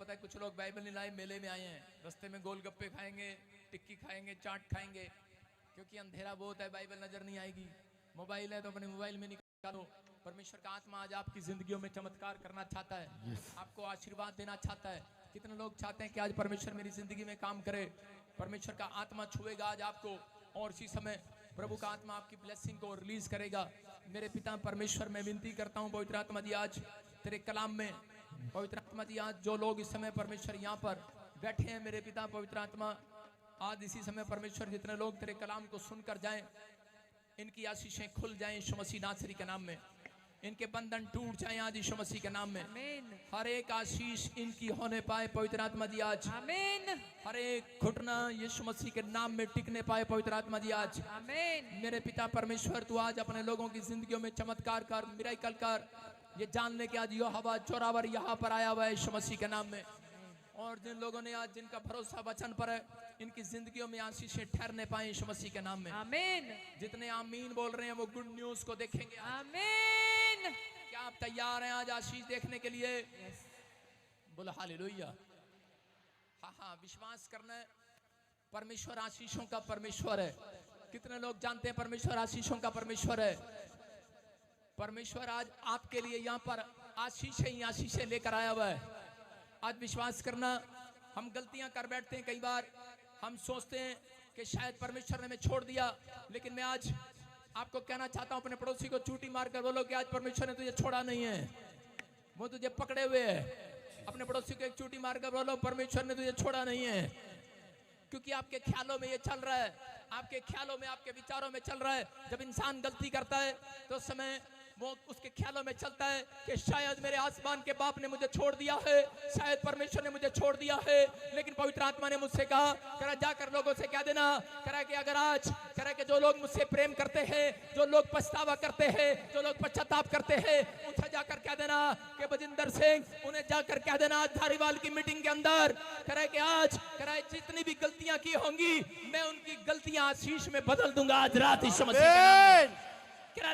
पता है कुछ लोग बाइबल नहीं लाए, मेले में आए हैं, रास्ते में गोलगप्पे खाएंगे, टिक्की खाएंगे, चाट खाएंगे, क्योंकि अंधेरा बहुत है, बाइबल नजर नहीं आएगी। मोबाइल है तो अपने मोबाइल में निकालो। परमेश्वर का आत्मा आज आपकी जिंदगियों में चमत्कार करना चाहता है, आपको आशीर्वाद देना चाहता है। कितने लोग चाहते हैं कि आज परमेश्वर मेरी जिंदगी में काम करे? परमेश्वर का आत्मा छुएगा आज आपको, और इसी समय प्रभु का आत्मा आपकी ब्लेसिंग को रिलीज करेगा। मेरे पिता परमेश्वर, मैं विनती करता हूँ पवित्र आत्मा जी आज तेरे कलाम में, पवित्र आत्मा जी आज जो लोग इस समय परमेश्वर यहाँ पर बैठे हैं, मेरे पिता पवित्र आत्मा आज इसी समय परमेश्वर जितने लोग तेरे कलाम को सुनकर जाएं, इनकी आशीषें खुल जाएं यीशु मसीह नासरी के नाम में, इनके बंधन टूट जाएं आज यीशु मसीह के नाम में। आमीन। हर एक आशीष इनकी होने पाए पवित्र आत्मा जी आज। आमीन। हर एक घुटना यीशु मसीह के नाम में टिकने पाए पवित्र आत्मा जी आज। आमीन। मेरे पिता परमेश्वर तू आज अपने लोगों की जिंदगियों में चमत्कार कर, मिराकल कर, ये जान ले कि आज यहोवा जोरावर यहाँ पर आया हुआ है यीशु मसीह के नाम में। और जिन लोगों ने आज जिनका भरोसा वचन पर है, इनकी जिंदगियों में आशीषें ठहरने पाए यीशु मसीह के नाम में। आमीन। जितने आमीन बोल रहे हैं वो गुड न्यूज को देखेंगे। आमीन। क्या आप तैयार हैं आज आशीष देखने के लिए? बोलो हालेलुया। हाँ हाँ, विश्वास करना है, परमेश्वर आशीषों का परमेश्वर है। कितने लोग जानते हैं परमेश्वर आशीषों का परमेश्वर है? परमेश्वर आज आपके लिए यहाँ पर आशीषें ही आशीषें लेकर आया हुआ है। आज विश्वास करना, हम गलतियां कर बैठते हैं, कई बार हम सोचते हैं कि शायद परमेश्वर ने हमें छोड़ दिया, लेकिन मैं आज आपको कहना चाहता हूं, अपने पड़ोसी को चूटी मारकर बोलो कि आज परमेश्वर ने तुझे छोड़ा नहीं है, वो तुझे पकड़े हुए है। अपने पड़ोसी को एक चूटी मारकर बोलो परमेश्वर ने तुझे छोड़ा नहीं है, क्योंकि आपके ख्यालों में ये चल रहा है, आपके ख्यालों में, आपके विचारों में चल रहा है। जब इंसान गलती करता है तो उस समय वो उसके ख्यालों में चलता है कि शायद मेरे आसमान के बाप ने मुझे छोड़ दिया है, शायद परमेश्वर ने मुझे छोड़ दिया है। लेकिन पवित्र आत्मा ने मुझसे कहा, करा जाकर लोगों से कह देना, करा कि अगर आज, करा कि जो लोग मुझसे प्रेम करते हैं, जो लोग पछतावा करते हैं, जो लोग पश्चाताप करते हैं, उनसे जाकर कह देना कि बजिंदर सिंह, उन्हें जाकर कह देना आज धारीवाल की मीटिंग के अंदर, करा कि आज, करा जितनी भी गलतियां की होंगी, मैं उनकी गलतियां आशीष में बदल दूंगा आज रात यीशु मसीह के नाम में।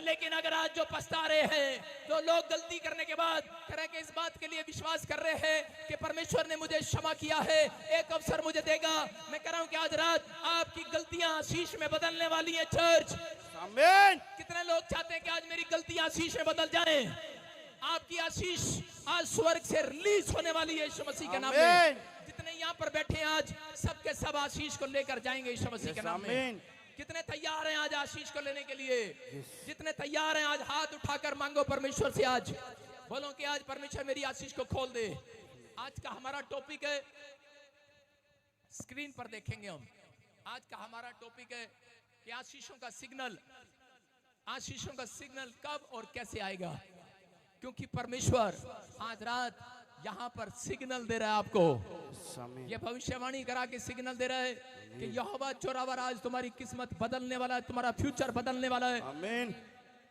लेकिन अगर आज जो पछता रहे हैं, जो लोग गलती करने के बाद कह के इस बात के लिए विश्वास कर रहे हैं कि परमेश्वर ने मुझे क्षमा किया है, एक अवसर मुझे देगा, मैं कह रहा हूं कि आज रात आपकी गलतियां आशीष में बदलने वाली है चर्च। आमीन। कितने लोग चाहते हैं कि आज मेरी गलतियां आशीष में बदल जाएं? आपकी आशीष आज स्वर्ग से रिलीज होने वाली है यीशु मसीह के नाम में। जितने यहाँ पर बैठे हैं आज, सबके सब आशीष को लेकर जाएंगे यीशु मसीह के नाम में। कितने तैयार हैं आज आशीष को लेने के लिए? जितने तैयार हैं आज हाथ उठाकर मांगो परमेश्वर से, आज बोलो कि आज परमेश्वर मेरी आशीष को खोल दे। आज का हमारा टॉपिक है, स्क्रीन पर देखेंगे हम, आज का हमारा टॉपिक है कि आशीषों का सिग्नल, आशीषों का सिग्नल कब और कैसे आएगा, क्योंकि परमेश्वर आज रात यहाँ पर सिग्नल दे रहा है आपको। ये भविष्यवाणी करा के सिग्नल दे रहा है कि यहोवा जोरावर आज तुम्हारी किस्मत बदलने वाला है, तुम्हारा फ्यूचर बदलने वाला है। आमीन।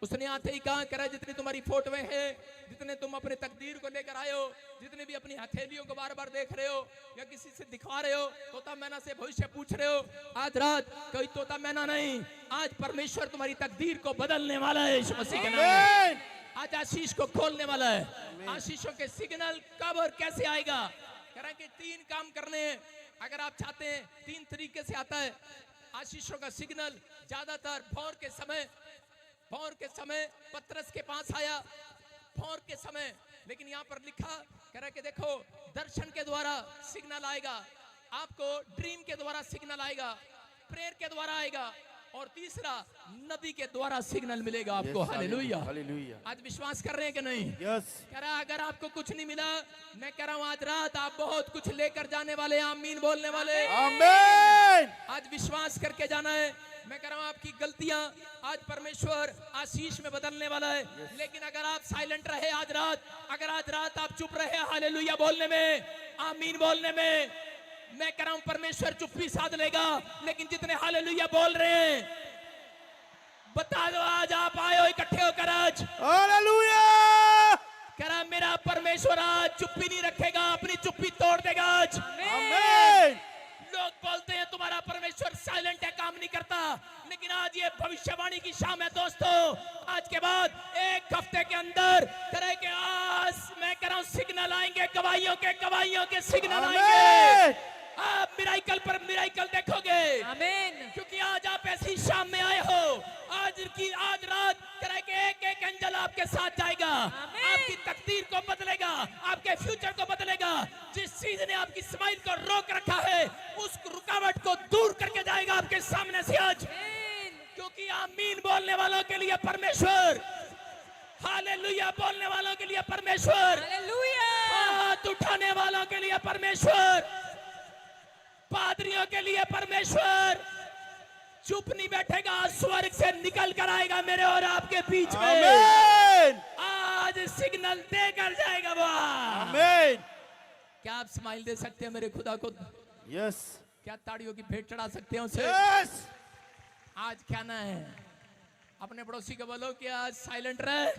उसने आते ही कहा, करा जितनी तुम्हारी फोटोएं हैं, जितने तुम अपने तकदीर को लेकर आए हो, जितने भी अपनी हथेलियों को बार बार देख रहे हो या किसी से दिखा रहे हो, तोता मैना से भविष्य पूछ रहे हो, आज रात कोई तोता मैना नहीं, आज परमेश्वर तुम्हारी तकदीर को बदलने वाला है यीशु मसीह के नाम में। आज आशीष को खोलने वाला है। आशीषों के सिग्नल कब और कैसे आएगा? कह रहा है कि 3 काम करने हैं अगर आप चाहते हैं। 3 तरीके से आता है आशीषों का सिग्नल। ज्यादातर भोर के समय पतरस के पास आया, भोर के समय, लेकिन यहाँ पर लिखा, कह रहा है कि देखो दर्शन के द्वारा सिग्नल आएगा, आपको ड्रीम के द्वारा सिग्नल आएगा, प्रेयर के द्वारा आएगा, और तीसरा नबी के द्वारा सिग्नल मिलेगा आपको। हालेलुया। आज विश्वास कर रहे हैं कि नहीं? कह रहा अगर आपको कुछ नहीं मिला, मैं कह रहा हूँ आज रात आप बहुत कुछ लेकर जाने वाले, आमीन बोलने वाले। आमीन। आज विश्वास करके जाना है। मैं कह रहा हूँ आपकी गलतियां आज परमेश्वर आशीष में बदलने वाला है। लेकिन अगर आप साइलेंट रहे आज रात, अगर आज रात आप चुप रहे हालेलुया बोलने में, आमीन बोलने में, मैं कह रहा हूं परमेश्वर चुप्पी साध लेगा। लेकिन जितने हालेलुया बोल रहे हैं, बता दो आज आप आए हो इकट्ठे होकर आज हालेलुया। कह रहा मेरा परमेश्वर आज चुप्पी नहीं रखेगा, अपनी चुप्पी तोड़ देगा आज। आमीन। लोग बोलते हैं तुम्हारा परमेश्वर साइलेंट है, काम नहीं करता, लेकिन आज ये भविष्यवाणी की शाम है दोस्तों। आज के बाद 1 हफ्ते के अंदर तरह के आज मैं कह रहा हूं सिग्नल आएंगे गवाहियों के, गवाहियों ताड़ियों के सिग्नल आमीन। आएंगे। आप मिराइकल पर मिराइकल देखोगे, आमीन। क्योंकि आज आप ऐसी शाम में आए हो। आज रात तरह के एक एक एंजल आपके साथ जाएगा, आमीन। आपकी तकदीर को बदलेगा, आपके फ्यूचर को बदलेगा। जिस चीज ने आपकी स्माइल को रोक रखा है, उस रुकावट को दूर करके जाएगा आपके सामने से आज। आमीन। क्योंकि आमीन बोलने वालों के लिए परमेश्वर, हालेलुया बोलने वालों के लिए परमेश्वर, हालेलुया। हाथ उठाने वालों के लिए परमेश्वर, पादरियों के लिए परमेश्वर चुप नहीं बैठेगा, स्वर्ग से निकल कर आएगा मेरे और आपके बीच में। आमीन। आज सिग्नल देकर जाएगा वो। आमीन। क्या आप स्माइल दे सकते हैं मेरे खुदा को? यस क्या ताड़ियों की भेंट चढ़ा सकते हैं उसे? यस। आज क्या ना है, अपने पड़ोसी को बोलो कि आज साइलेंट रहे,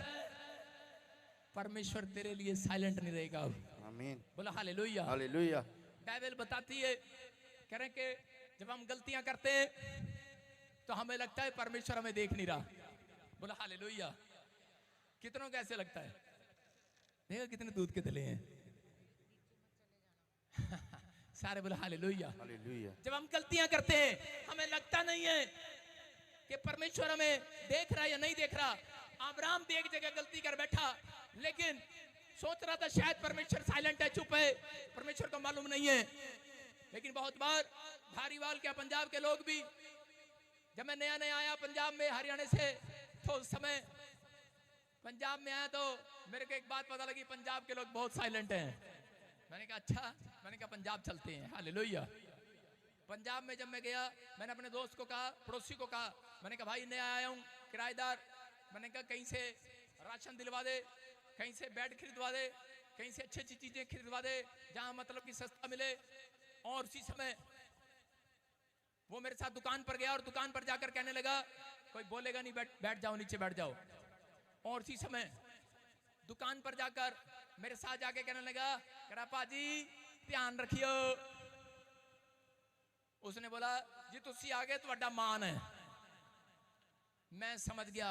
परमेश्वर तेरे लिए साइलेंट नहीं रहेगा। आमीन। बोलो हालेलुया। हालेलुया। बाइबल बताती है, कह रहे कि जब हम गलतियां करते हैं तो हमें लगता है परमेश्वर हमें देख नहीं रहा। बोलो हालेलुया। कितनों को ऐसे लगता है? देखो कितने दूध के थैले हैं। सारे बोलो हालेलुया। हालेलुया। जब हम गलतियां करते हैं हमें लगता नहीं है कि परमेश्वर हमें देख रहा है या नहीं देख रहा। अब्राहम भी एक जगह गलती कर बैठा, लेकिन सोच रहा था शायद परमेश्वर साइलेंट है, चुप है, परमेश्वर को मालूम नहीं है। लेकिन बहुत बार धारीवाल के पंजाब के लोग भी, जब मैं नया नया आया पंजाब में हरियाणा से, तो उस समय पंजाब में आया तो मेरे को एक बात पता लगी, पंजाब के लोग बहुत साइलेंट हैं। मैंने कहा अच्छा, मैंने कहा पंजाब चलते हैं। हालेलुया। पंजाब में जब मैं गया, मैंने अपने दोस्त को कहा, पड़ोसी को कहा, मैंने कहा भाई नया आया हूँ, किराएदार, मैंने कहा कहीं से राशन दिलवा दे, कहीं से बेड खरीदवा दे, कहीं से अच्छी अच्छी चीजें खरीदवा दे जहां मतलब कि सस्ता मिले। और उसी समय वो मेरे साथ दुकान पर गया और दुकान पर जाकर कहने लगा, कोई बोलेगा नहीं, बैठ जाओ, नीचे बैठ जाओ। और उसी समय दुकान पर जाकर मेरे साथ जाके कहने लगा, कह पाजी ध्यान रखियो। उसने बोला जी तुसी आगे तो मान है। मैं समझ गया,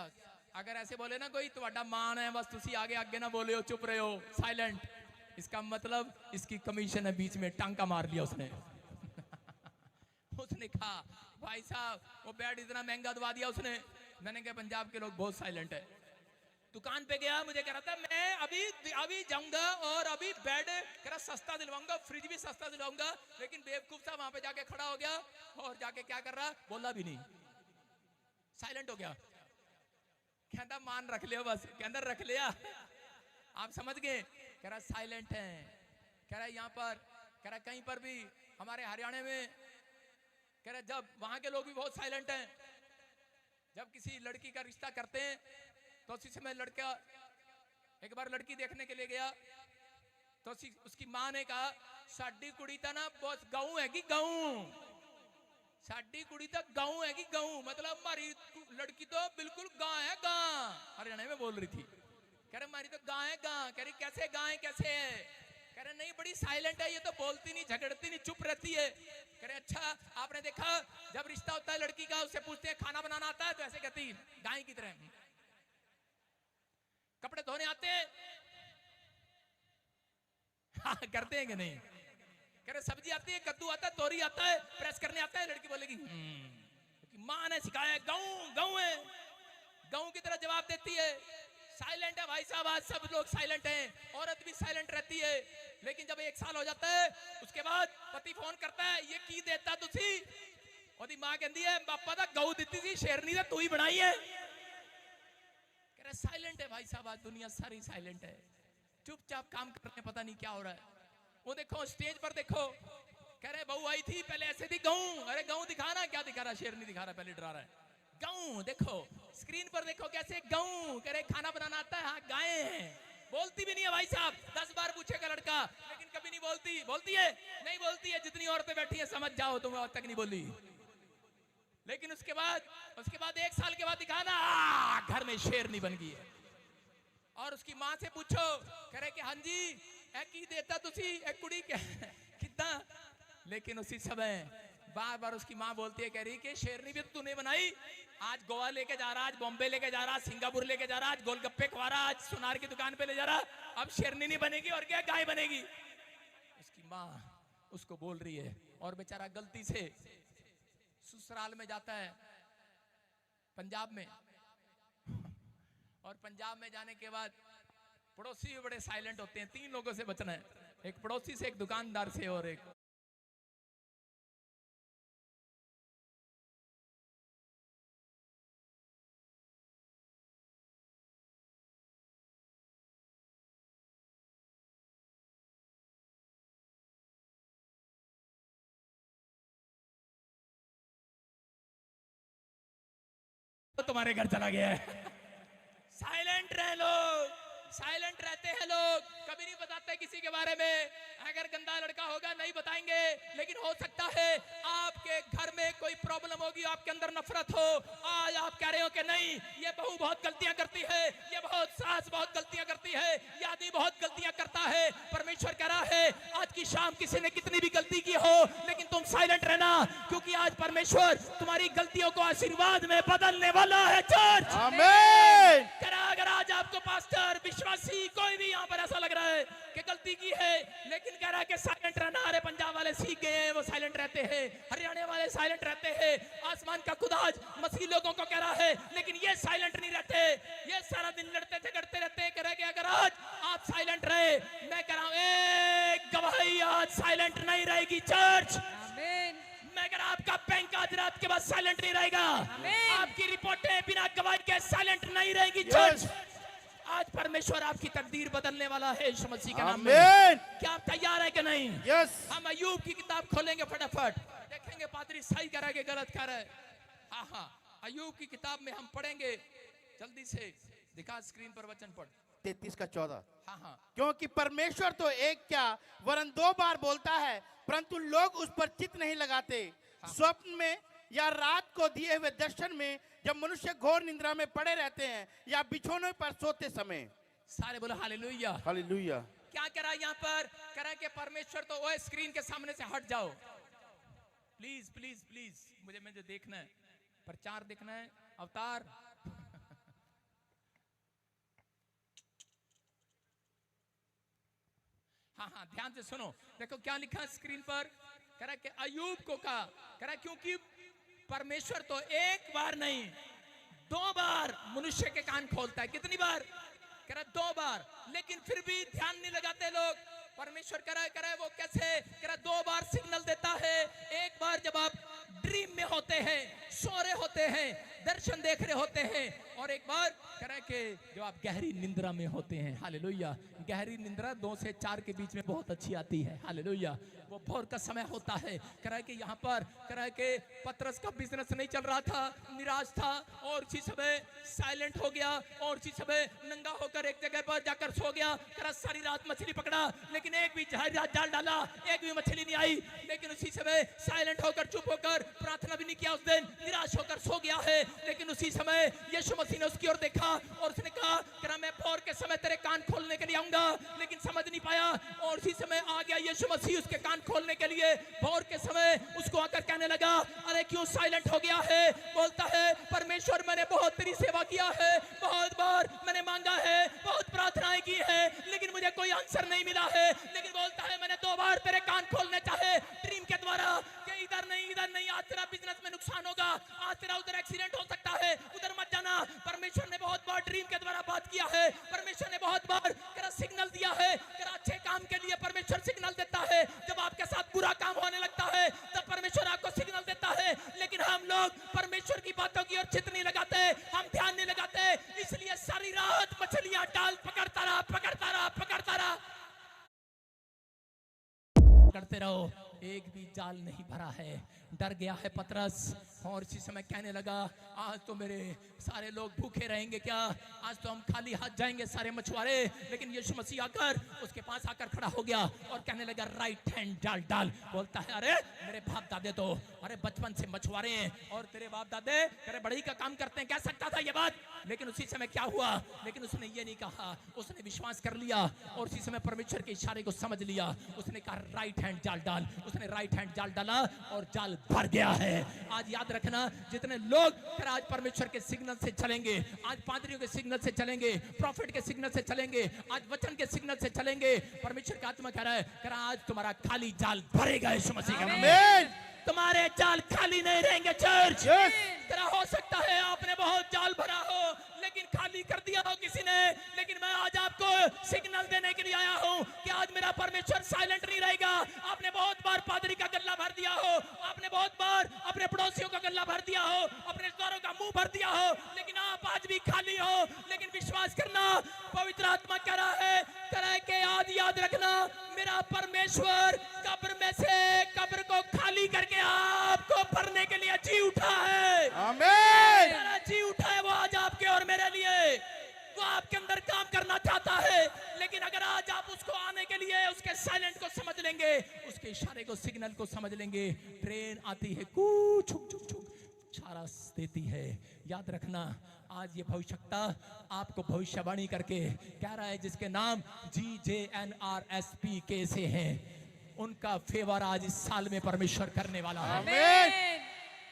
अगर ऐसे बोले ना कोई तो मान है, बस तुसी आगे आगे ना बोले हो, चुप रहे हो, साइलेंट, इसका मतलब इसकी कमीशन है। बीच में टांका मार लिया उसने। उसने कहा भाई साहब वो बेड इतना महंगा दवा दिया उसने। मैंने कहा पंजाब के लोग बहुत साइलेंट है। दुकान पे गया, मुझे कह रहा था मैं अभी जाऊंगा और अभी बेड कह रहा सस्ता दिलवाऊंगा, फ्रिज भी सस्ता दिलवाऊंगा, लेकिन बेवकूफ था वहां पे जाके खड़ा हो गया और जाके क्या कर रहा, बोला भी नहीं, साइलेंट हो गया। कहता मान रख लिया, बस कहता रख लिया। आप समझ गए? कह रहा साइलेंट है। कह रहा यहाँ पर, कह रहा कहीं पर भी हमारे हरियाणा में, कह रहा जब वहां के लोग भी बहुत साइलेंट हैं। जब किसी लड़की का रिश्ता करते हैं तो उसी समय लड़का, एक बार लड़की देखने के लिए गया तो उसकी माँ ने कहा साडी कुड़ी तो ना बहुत गाँव है कि गाँव, साडी कुड़ी तो गाँव है कि गाँव, मतलब हमारी लड़की तो बिल्कुल गाँव है, गाँव हरियाणा में बोल रही थी। कह रहे हमारी तो गाँव है, गाँव। कह रही कैसे गाँव है, कैसे है? कह रहे नहीं बड़ी साइलेंट है, ये तो बोलती नहीं, झगड़ती नहीं, चुप रहती है। कह रहे अच्छा आपने देखा जब रिश्ता होता है लड़की का, उससे पूछते हैं खाना बनाना आता है, तो ऐसे कहती गाय की तरह। कपड़े धोने आते हैं, हाँ करते हैं कि नहीं? कह रहे सब्जी आती है, कद्दू आता है, तोरी आता है, प्रेस करने आता है। लड़की बोलेगी माँ ने सिखाया, गाँव गाँव है, गाँव की तरह जवाब देती है। साइलेंट है भाई साहब, आज सब लोग साइलेंट हैं, औरत भी साइलेंट रहती है। लेकिन जब 1 साल हो जाता है उसके बाद पति फोन करता है, ये की देता तुसी? ओदी मां कहती है पापा दा गऊ दी सी, शेरनी दा तू ही बनाई है। कह रहे साइलेंट है भाई साहब, आज दुनिया सारी साइलेंट है, चुपचाप काम कर रहे हैं, पता नहीं क्या हो रहा है। वो देखो स्टेज पर देखो, कह रहे बहू आई थी पहले ऐसे थी गऊ, अरे गऊ दिखा रहा, क्या दिखा रहा, शेरनी दिखा रहा, पहले डरा रहा है। गऊ देखो, स्क्रीन पर देखो कैसे गऊ, कह रहे खाना बनाना आता है, हाँ गाय है, बोलती भी नहीं है भाई साहब। 10 बार पूछेगा लड़का, लेकिन कभी नहीं बोलती। बोलती है? नहीं बोलती है। जितनी औरतें बैठी है समझ जाओ, तुम अब तक नहीं बोली। लेकिन उसके बाद 1 साल के बाद दिखाना, घर में शेरनी बन गई है। और उसकी माँ से पूछो, कह रहे कि हाँ जी ए की देता तुसी ए कुड़ी कितना। लेकिन उसी समय बार बार उसकी माँ बोलती है, कह रही कि शेरनी भी तो तूने बनाई, आज गोवा लेके जा रहा, आज बॉम्बे लेके जा रहा, सिंगापुर लेके जा रहा, आज गोलगप्पे खवा रहा, आज सुनार की दुकान पे ले जा रहा, अब शेरनी नहीं बनेगी और क्या गाय बनेगी। उसकी माँ उसको बोल रही है और बेचारा गलती से ससुराल में जाता है पंजाब में, और पंजाब में जाने के बाद पड़ोसी भी बड़े साइलेंट होते हैं। 3 लोगों से बचना है, एक पड़ोसी से, एक दुकानदार से और एक तुम्हारे घर चला गया है। साइलेंट रहे लोग, साइलेंट रहते हैं लोग, कभी नहीं बताते किसी के बारे में। अगर गंदा लड़का होगा नहीं बताएंगे, लेकिन हो सकता है आपके घर में कोई प्रॉब्लम होगी, आपके अंदर नफरत हो। आज आप कह रहे हो कि नहीं ये बहू बहुत गलतियां करती है, ये बहुत सास बहुत गलतियां करती है, ये आदमी बहुत गलतियां करता है। परमेश्वर कह रहा है आज की शाम किसी ने कितनी भी गलती की हो, लेकिन तुम साइलेंट रहना, क्योंकि आज परमेश्वर तुम्हारी गलतियों को आशीर्वाद में बदलने वाला है। चर्च आमीन। अगर आज आपको पास्टर, विश्वासी, कोई भी यहाँ पर ऐसा लग रहा है कि गलती की है, लेकिन कह रहा है कि साइलेंट रहना। अरे पंजाब वाले सीख गए हैं, वो साइलेंट रहते हैं, हरियाणा वाले साइलेंट रहते हैं। आसमान का खुदा आज मसीह लोगों को कह रहा है, लेकिन ये साइलेंट नहीं रहते, ये सारा दिन लड़ते झगड़ते रहते हैं। कह रहे कि अगर आज आप साइलेंट रहे, मैं कह रहा हूं एक गवाही आज साइलेंट नहीं रहेगी। चर्च आमीन। मैं अगर आपका बैंक आज रात के बाद साइलेंट नहीं रहेगा, आमीन। आपकी रिपोर्टें बिना गवाही के साइलेंट नहीं रहेगी। Yes. चर्च आज परमेश्वर आपकी तकदीर बदलने वाला है यीशु मसीह के नाम में। आमीन। क्या आप तैयार है कि नहीं? यस। हम अय्यूब की किताब खोलेंगे फटाफट, देखेंगे पादरी सही कह रहा है कि गलत कह रहा है। हाँ हाँ, अय्यूब की किताब में हम पढ़ेंगे। जल्दी से दिखा स्क्रीन पर वचन पढ़। 33 का 14। हाँ हाँ, क्योंकि परमेश्वर तो एक क्या वरन 2 बार बोलता है, परंतु लोग उस पर चित्त नहीं लगाते। स्वप्न में या रात को दिए हुए दर्शन में, जब मनुष्य घोर निंद्रा में पड़े रहते हैं या बिछौने पर सोते समय। सारे बोलो हालेलुया। हालेलुया। क्या कह रहा है यहाँ पर? कह रहा है कि परमेश्वर तो वो स्क्रीन के सामने से हट जाओ, प्लीज प्लीज प्लीज। मुझे देखना है, प्रचार देखना है, अवतार। हाँ हाँ, ध्यान से सुनो, देखो क्या लिखा है स्क्रीन पर। कह रहा है कि अय्यूब को कहा, कह रहा है क्योंकि परमेश्वर तो एक बार नहीं 2 बार मनुष्य के कान खोलता है। कितनी बार? कह रहा है 2 बार, लेकिन फिर भी ध्यान नहीं लगाते लोग। परमेश्वर कह रहा है वो कैसे? कह रहा है 2 बार सिग्नल देता है। एक बार जब आप ड्रीम में होते हैं, सो रहे होते हैं, दर्शन देख रहे होते हैं, और एक बार कह रहा है कि जब आप गहरी निंद्रा में होते हैं। हालेलुया। गहरी निंद्रा 2 से 4 के बीच में बहुत अच्छी आती है। हालेलुया। वो भोर का समय होता है। कह रहा है कि यहाँ पर कह रहा है कि पतरस का बिजनेस नहीं चल रहा था, निराश था, और उसी समय साइलेंट हो गया, और उसी समय नंगा होकर एक जगह पर जाकर सो गया। कह रहा सारी रात मछली पकड़ा, लेकिन एक भी जाल डाला, एक भी मछली नहीं आई। लेकिन उसी समय साइलेंट होकर, चुप होकर, प्रार्थना भी नहीं किया उस दिन, निराश होकर सो गया है। लेकिन उसी समय यीशु मसीह ने उसकी ओर देखा और उसने कहा मैं भोर के समय तेरे कान खोलने के लिए आऊंगा, लेकिन समझ नहीं पाया। और उसी समय आ गया यीशु मसीह उसके कान खोलने के लिए। भोर के समय उसको आकर कहने लगा, अरे क्यों साइलेंट हो गया है? बोलता है परमेश्वर मैंने बहुत तेरी सेवा किया है, बहुत बार मैंने मांगा है, बहुत प्रार्थनाएं की है, लेकिन मुझे कोई आंसर नहीं मिला है। लेकिन बोलता है मैंने 2 बार तेरे कान खोलने चाहे ड्रीम के द्वारा, कि इधर नहीं, आज तेरा बिजनेस में नुकसान होगा, आज तेरा उधर एक्सीडेंट हो सकता है, उधर मत जाना। परमेश्वर ने बहुत बार ड्रीम के द्वारा बात किया है। परमेश्वर ने बहुत बार सिग्नल दिया है। अच्छे काम के लिए परमेश्वर सिग्नल देता है। जब आपके साथ बुरा काम होने लगता है तब परमेश्वर आपको सिग्नल देता है। लेकिन हम लोग परमेश्वर की बातों की ओर चित्त नहीं लगाते, हम ध्यान नहीं लगाते, इसलिए सारी रात मछलियां डाल पकड़ता रहा, करते रहो, एक भी जाल नहीं भरा है। डर गया है पतरस, और इसी समय कहने लगा आज तो मेरे सारे लोग भूखे रहेंगे क्या? आज तो हम खाली हाथ जाएंगे सारे मछुआरे। लेकिन यीशु मसीह आकर उसके पास आकर खड़ा हो गया और कहने लगा राइट हैंड डाल। बोलता है अरे मेरे बाप दादे तो अरे बचपन से मछुआरे हैं, और तेरे बाप दादे तेरे बढ़ई का काम करते हैं, कह सकता था ये बात। लेकिन उसी समय क्या हुआ? लेकिन उसने ये नहीं कहा, उसने विश्वास कर लिया और उसी समय परमेश्वर के इशारे को समझ लिया। उसने कहा राइट हैंड डाल। उसने राइट हैंड जाल डाला और जाल भर गया है। आज याद रखना, जितने लोग फिर आज परमेश्वर के सिग्नल से चलेंगे, आज पादरियों के सिग्नल से चलेंगे, प्रॉफिट के सिग्नल से चलेंगे, आज वचन के सिग्नल से चलेंगे, परमेश्वर का आत्मा कह रहा है, कह रहा आज तुम्हारा खाली जाल भरेगा यीशु मसीह के नाम में। आमीन। तुम्हारे जाल खाली नहीं रहेंगे चर्च। यस। तेरा हो सकता है आपने बहुत जाल भरा हो लेकिन खाली कर दिया हो किसी ने, लेकिन मैं आज आपको सिग्नल देने के लिए आया हूं कि आज मेरा परमेश्वर साइलेंट नहीं रहेगा। आपने बहुत बार पादरी का गल्ला भर दिया हो, आपने बहुत बार अपने पड़ोसियों का गल्ला भर दिया हो, अपने रिश्तेदारों का मुंह भर दिया हो, लेकिन आप आज भी खाली हो। लेकिन विश्वास करना, पवित्र आत्मा कह रहा है कि आज याद रखना, मेरा परमेश्वर कब्र में से कब्र को खाली करके आपको भरने के लिए जी उठा है। आमीन। मेरा जी उठा है, वो आज आपके और मेरे लिए, वो आपके अंदर काम करना चाहता है। लेकिन अगर आज आप उसको आने के लिए उसके साइलेंट को समझ लेंगे, उसके इशारे को, सिग्नल को समझ लेंगे, ट्रेन आती है कू छुक छुक छुक इशारा देती है। याद रखना, आज ये भविष्यवक्ता आपको भविष्यवाणी करके कह रहा है, जिसके नाम GJNRSPK से हैं, उनका फेवर आज इस साल में परमेश्वर करने वाला है। आमीन।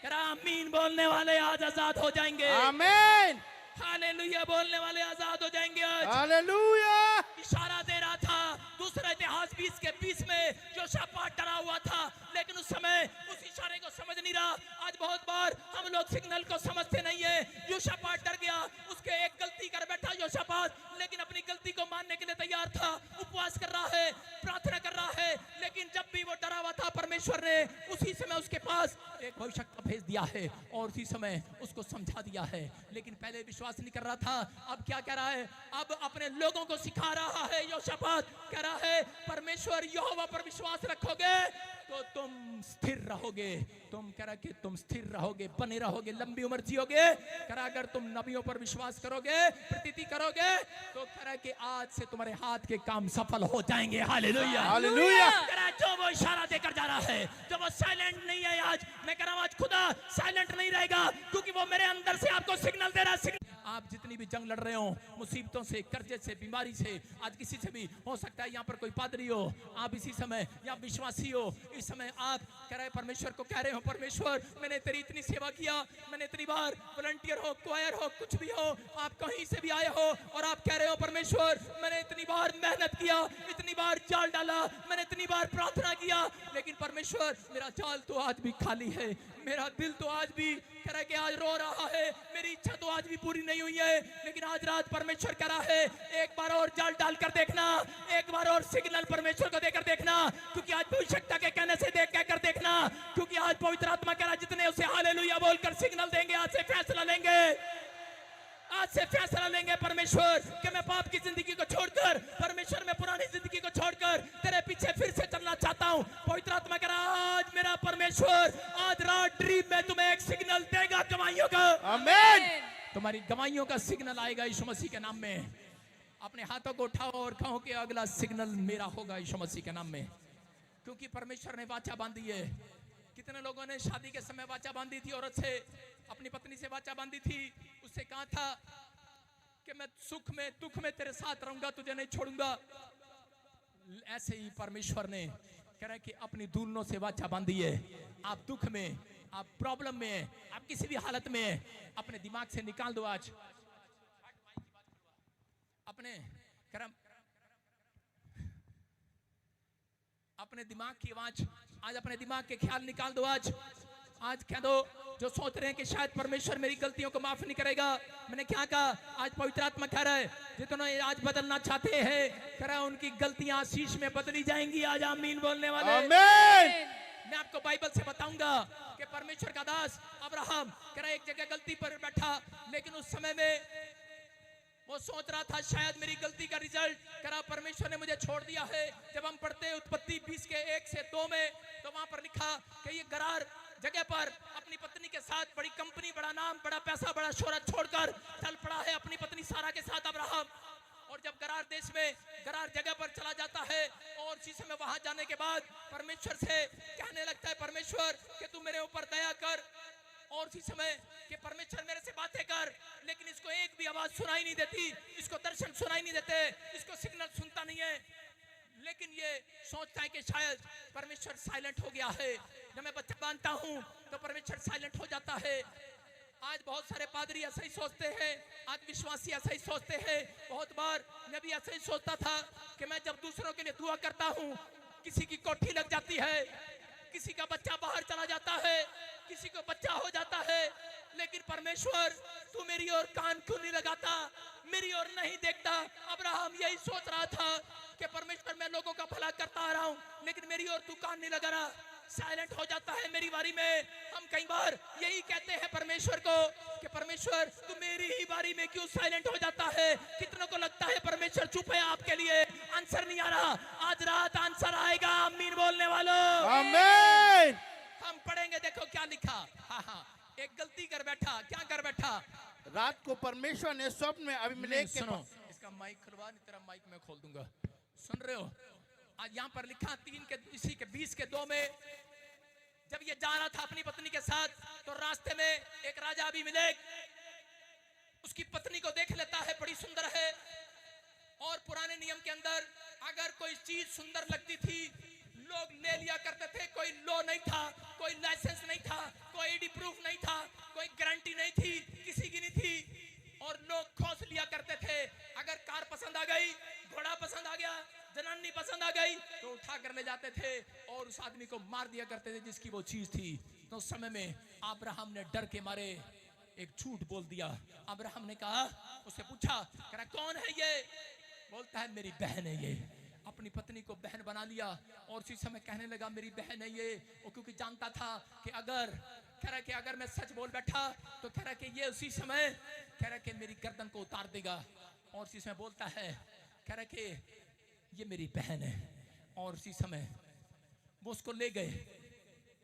कह रहा आमीन बोलने वाले आज आजाद हो जाएंगे। आमीन। हालेलुया बोलने वाले आजाद हो जाएंगे आज। हालेलुया। इशारा दे रहा था, दूसरा इतिहास 20 के 20 में योशापात डरा हुआ था, लेकिन उस समय उस इशारे को समझ नहीं रहा। आज बहुत बार हम लोग सिग्नल को समझते नहीं है। योशापात डर गया, उसके एक गलती कर बैठा योशापात, लेकिन अपनी गलती को मानने के लिए तैयार था, उपवास कर रहा है, प्रार्थना कर रहा है, लेकिन जब भी वो डरा हुआ था, परमेश्वर ने उसी समय उसके पास एक भविष्यवक्ता भेज दिया है और उसी समय उसको समझा दिया है। लेकिन पहले विश्वास नहीं कर रहा था, अब क्या कह रहा है, अब अपने लोगों को सिखा रहा है। योशापात कह रहा है, परमेश्वर यहोवा पर विश्वास रखोगे तो तुम स्थिर रहोगे। तुम कह रहा कि तुम स्थिर रहोगे, बने रहोगे, लंबी उम्र जियोगे। कह रहा अगर तुम नबियों पर विश्वास करोगे, प्रतीति करोगे, तो कह रहा कि आज से तुम्हारे हाथ के काम सफल हो जाएंगे। हालेलुया। हालेलुया। कह रहा जो वो इशारा देकर जा रहा है, जो वो साइलेंट नहीं है आज, मैं कह रहा हूं आज खुदा साइलेंट नहीं रहेगा, क्योंकि वो मेरे अंदर से आपको सिग्नल दे रहा है। आप जितनी भी जंग लड़ रहे हो, मुसीबतों से, कर्जे से, बीमारी से, आज किसी से भी हो सकता है, यहाँ पर कोई पादरी हो, आप इसी समय या विश्वासी हो, इस समय आप कह रहे परमेश्वर को कह रहे हो, परमेश्वर मैंने तेरी इतनी सेवा किया, मैंने इतनी बार वॉलंटियर हो, क्वायर हो, कुछ भी हो, आप कहीं से भी आए हो और आप कह रहे हो परमेश्वर मैंने इतनी बार मेहनत किया, इतनी बार जाल डाला, मैंने इतनी बार प्रार्थना किया, लेकिन परमेश्वर मेरा जाल तो आज भी खाली है, मेरा दिल तो आज भी कह रहा है कि आज रो रहा है, मेरी इच्छा तो आज भी पूरी नहीं हुई है। लेकिन आज रात परमेश्वर कह रहा है, एक बार और जाल डालकर देखना, एक बार और सिग्नल परमेश्वर को देकर देखना, क्योंकि आज भविष्यवक्ता के कहने से देख कहकर देखना, क्योंकि आज पवित्र आत्मा कह रहा है, जितने उसे हालेलुया बोलकर सिग्नल देंगे, आज से फैसला लेंगे, आज से फैसला लेंगे परमेश्वर कि मैं पाप की जिंदगी को छोड़कर, परमेश्वर मैं पुरानी जिंदगी को छोड़कर तेरे पीछे फिर से चलना चाहता हूं। पवित्र आत्मा कह रहा है, आज मेरा परमेश्वर आज रात ड्रीम में तुम्हें एक सिग्नल देगा गवाहियों का। आमीन। तुम्हारी गवाहियों का सिग्नल आएगा यीशु मसीह के नाम में। अपने हाथों को उठाओ और कहो कि अगला सिग्नल मेरा होगा यीशु मसीह के नाम में, क्योंकि परमेश्वर ने वाचा बांधी है। कितने लोगों ने शादी के समय वाचा बांधी थी, औरत से, अपनी पत्नी से वाचा बांधी थी, उससे कहा था कि मैं सुख में दुख में तेरे साथ रहूंगा, तुझे नहीं छोड़ूंगा। ऐसे ही परमेश्वर ने कह रहा है कि अपनी दूल्हों से वाचा बांधी है। आप दुख में, आप प्रॉब्लम में, आप किसी भी हालत में, अपने दिमाग से निकाल दो आज अपने अपने दिमाग की आवाज, आज अपने दिमाग के ख्याल निकाल दो। आज कह दो जो सोच रहे हैं कि शायद परमेश्वर मेरी गलतियों को माफ नहीं करेगा, मैंने क्या कहा, आज पवित्र आत्मा कह रहा है जितने आज बदलना चाहते हैं, कह रहा है उनकी गलतियां आशीष में बदली जाएंगी। आज आमीन बोलने वाले। आमीन। मैं आपको बाइबल से बताऊंगा कि परमेश्वर का दास अब्राहम कह रहा है एक जगह गलती पर बैठा, लेकिन उस समय में वो सोच रहा था शायद मेरी गलती का रिजल्ट करा परमेश्वर ने मुझे छोड़ दिया है। जब हम पढ़ते हैं उत्पत्ति 20 के 1 से 2 में, तो वहां पर लिखा कि ये गरार जगह पर अपनी पत्नी के साथ बड़ी कंपनी, बड़ा नाम, बड़ा पैसा, बड़ा शोहरत छोड़कर चल पड़ा है अपनी पत्नी सारा के साथ अब्राहम। और जब गरार देश में, गरार जगह पर चला जाता है और उसी समय वहां जाने के बाद परमेश्वर से कहने लगता है परमेश्वर कि तू मेरे ऊपर दया कर, और उसी समय कि परमेश्वर मेरे से बातें कर, लेकिन इसको एक भी आवाज सुनाई नहीं देती, इसको दर्शन सुनाई नहीं देते, इसको सिग्नल सुनता नहीं है। लेकिन ये सोचता है कि शायद परमेश्वर साइलेंट हो गया है। जब मैं बच्चा बांधता हूँ तो परमेश्वर साइलेंट हो जाता है। आज बहुत सारे पादरी ऐसा ही सोचते हैं, आज विश्वासी ऐसा ही सोचते हैं। बहुत बार मैं भी ऐसा ही सोचता था कि मैं जब दूसरों के लिए दुआ करता हूँ, किसी की कोठी लग जाती है, किसी का बच्चा बाहर चला जाता है, किसी को बच्चा हो जाता है, लेकिन परमेश्वर तू मेरी ओर कान क्यों नहीं लगाता, मेरी ओर नहीं देखता। अब्राहम यही सोच रहा था कि परमेश्वर मैं लोगों का भला करता आ रहा हूँ, लेकिन मेरी ओर तू कान नहीं लगा रहा, साइलेंट हो जाता है मेरी बारी में। हम कई बार यही कहते हैं परमेश्वर को कि परमेश्वर तू मेरी ही बारी में क्यों साइलेंट हो जाता है। कितनों को लगता है परमेश्वर चुप है आपके लिए, आंसर नहीं आ रहा। आज रात आंसर आएगा, आमीन बोलने वालों। आमीन। हम पढ़ेंगे, देखो क्या लिखा। हाँ, एक गलती कर बैठा। क्या कर बैठा? रात को परमेश्वर ने स्वप्न में अबीमेलेक के सुनो, इसका माइक खुलवा, नहीं तेरा माइक मैं खोल दूंगा। सुन रहे हो? आज यहाँ पर लिखा 3 के इसी के 20 के 2 में, जब ये जा रहा था अपनी पत्नी के साथ, तो रास्ते में एक राजा अबीमेलेक उसकी पत्नी को देख लेता है, बड़ी सुंदर है। और पुराने नियम के अंदर अगर कोई चीज सुंदर लगती थी, लोग ले लिया करते थे। कोई लॉ नहीं था, कोई लाइसेंस नहीं था, कोई आईडी प्रूफ नहीं था, कोई गारंटी नहीं थी, किसी की नहीं थी, और लोग खोस लिया करते थे। अगर कार पसंद आ गई, घोड़ा पसंद आ गया, जनानी पसंद आ गई, तो उठा कर ले जाते थे और उस आदमी को मार दिया करते थे जिसकी वो चीज थी। तो उस समय में अब्राहम ने डर के मारे एक झूठ बोल दिया। अब्राहम ने कहा, उससे पूछा, कह रहा कौन है ये? बोलता है मेरी बहन है ये। अपनी पत्नी को बहन बना लिया और उसी समय कहने लगा मेरी बहन है ये। वो क्योंकि जानता था कि अगर मैं सच बोल बैठा तो कह रहा कि ये उसी समय कह रहा कि मेरी गर्दन को उतार देगा। और उसी समय बोलता है, कह रहा कि ये मेरी बहन है। और उसी समय वो उसको ले गए।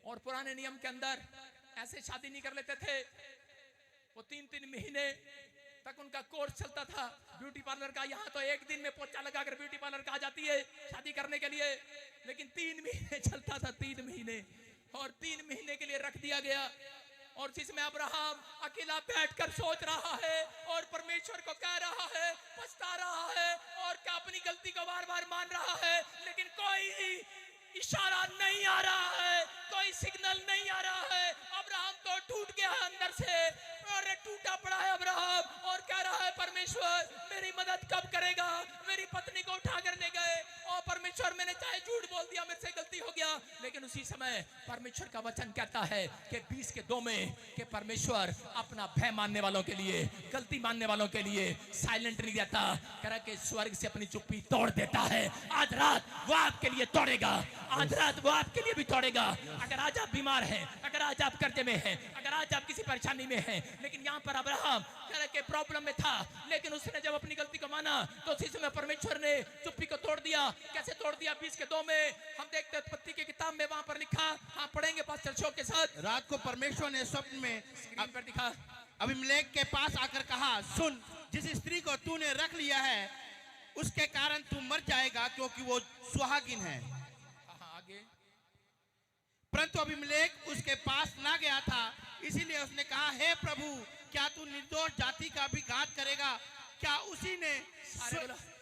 और पुराने नियम के अंदर ऐसे शादी नहीं कर लेते थे। वो 3-3 महीने तक उनका कोर्स चलता था ब्यूटी पार्लर का। यहाँ तो एक दिन में पोछा लगाकर ब्यूटी पार्लर का आ जाती है शादी करने के लिए, लेकिन 3 महीने चलता था, 3 महीने। और 3 महीने के लिए रख दिया गया। और जिसमें अब्राहम अकेला बैठकर सोच रहा है और परमेश्वर को कह रहा है, पछता रहा है और क्या अपनी गलती को बार बार मान रहा है, लेकिन कोई इशारा नहीं आ रहा है, कोई सिग्नल नहीं आ रहा है। अब्राहम तो टूट गया है अंदर से, और टूटा पड़ा है अब्राहम और कह रहा है परमेश्वर मेरी मदद कब करेगा? मेरी पत्नी को उठा कर ले गए और परमेश्वर मैंने चाहे झूठ बोल दिया, मेरे से गलती हो गया, लेकिन उसी समय परमेश्वर का वचन कहता है कि 20 के 2 में कि परमेश्वर अपना भय मानने वालों के लिए, गलती मानने वालों के लिए साइलेंट नहीं रहता। कह रहा कि स्वर्ग से अपनी चुप्पी तोड़ देता है। आज रात वो आपके लिए तोड़ेगा, आज रात वो आपके लिए भी तोड़ेगा। अगर आज आप बीमार हैं, अगर आज आप कर्जे में हैं, अगर आज आप किसी परेशानी में हैं, लेकिन यहाँ पर अब्राहम कह रहा कि प्रॉब्लम में था, लेकिन उसने जब अपनी गलती को माना तो उसी समय परमेश्वर ने चुप्पी को तोड़ दिया। कैसे तोड़ दिया? 20 के 2 में हम देखते हैं उत्पत्ति की किताब में, वहां पर लिखा, हाँ पढ़ेंगे पास्टर अशोक के साथ। रात को परमेश्वर ने स्वप्न में स्क्रीन पर दिखा, अबीमेलेक के पास आकर कहा, सुन, जिस स्त्री को तूने रख लिया है उसके कारण तू मर जाएगा, क्योंकि वो सुहागिन है। आगे। परंतु अबीमेलेक उसके पास ना गया था, इसीलिए उसने कहा, हे प्रभु, क्या तू निर्दोष जाति का भी घात करेगा? क्या उसी ने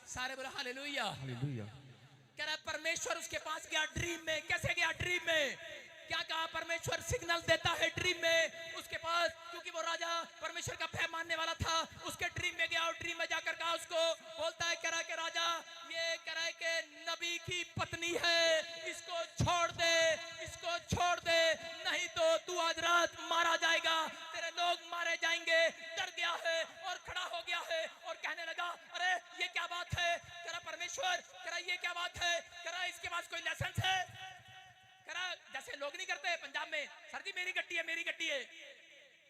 सारे बोला हालेलुया। कह रहा परमेश्वर उसके पास गया ड्रीम में। कैसे गया ड्रीम में? क्या कहा? परमेश्वर सिग्नल देता है ड्रीम में उसके पास, क्योंकि वो राजा परमेश्वर का भय मानने वाला था। उसके ड्रीम में गया और ड्रीम में जाकर कहा उसको, बोलता है, कह रहा है कि राजा, ये कह रहा है कि नबी की पत्नी है, इसको छोड़ दे, इसको छोड़ दे, नहीं तो तू आज रात मारा जाएगा, तेरे लोग मारे जाएंगे। डर गया है और खड़ा हो गया है और कहने लगा, अरे ये क्या बात है? कह रहा परमेश्वर, कह रहा ये क्या बात है? कह रहा इसके पास कोई लाइसेंस है? कह रहा जैसे लोग नहीं करते पंजाब में, सर जी मेरी गड्डी है, मेरी गड्डी है।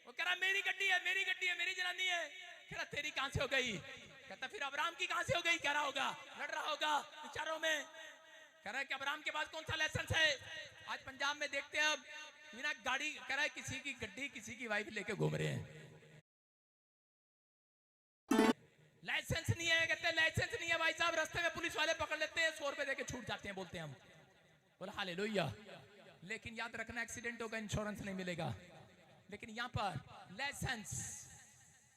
वो कह रहा मेरी गड्डी है, मेरी गड्डी है, मेरी जनानी है। कह रहा तेरी कहां से हो गई? कहता फिर अब्राहम की कहां से हो गई? कह रहा होगा लड़ रहा होगा विचारों में। कह रहा है कि अब्राहम के पास कौन सा लाइसेंस है? आज पंजाब में देखते हैं अब बिना गाड़ी, कह रहा है किसी की गड्डी, किसी की वाइफ लेके घूम रहे हैं। लाइसेंस नहीं है, कहते हैं लाइसेंस नहीं है भाई साहब, रास्ते में पुलिस वाले पकड़ लेते हैं, 100 रुपए देके छूट जाते हैं, बोलते हैं हम। बोला हालेलुया। लेकिन याद रखना, एक्सीडेंट होगा इंश्योरेंस नहीं मिलेगा। लेकिन यहाँ पर लाइसेंस,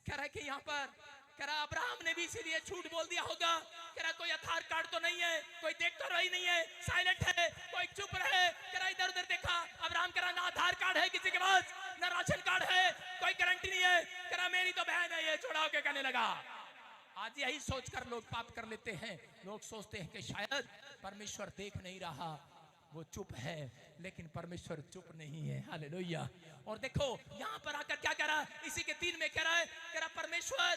कह रहा है कि यहाँ पर कह रहा अब्राहम ने भी इसीलिए झूठ बोल दिया होगा, कह रहा कोई आधार कार्ड तो नहीं है, कोई देख तो रही नहीं है, साइलेंट है, कोई चुप रहे। कह रहा इधर उधर देखा, अब्राहम कह रहा ना आधार कार्ड है किसी के पास, ना राशन कार्ड है, कोई गारंटी नहीं है। कह रहा मेरी तो बहन है, ये छोड़ा के कहने लगा। आज यही सोचकर लोग पाप कर लेते हैं। लोग सोचते हैं कि शायद परमेश्वर देख नहीं रहा, वो चुप है, लेकिन परमेश्वर चुप नहीं है। हालेलुया। और देखो यहाँ पर आकर क्या कह रहा है, इसी के 3 में कह रहा है, कह रहा परमेश्वर,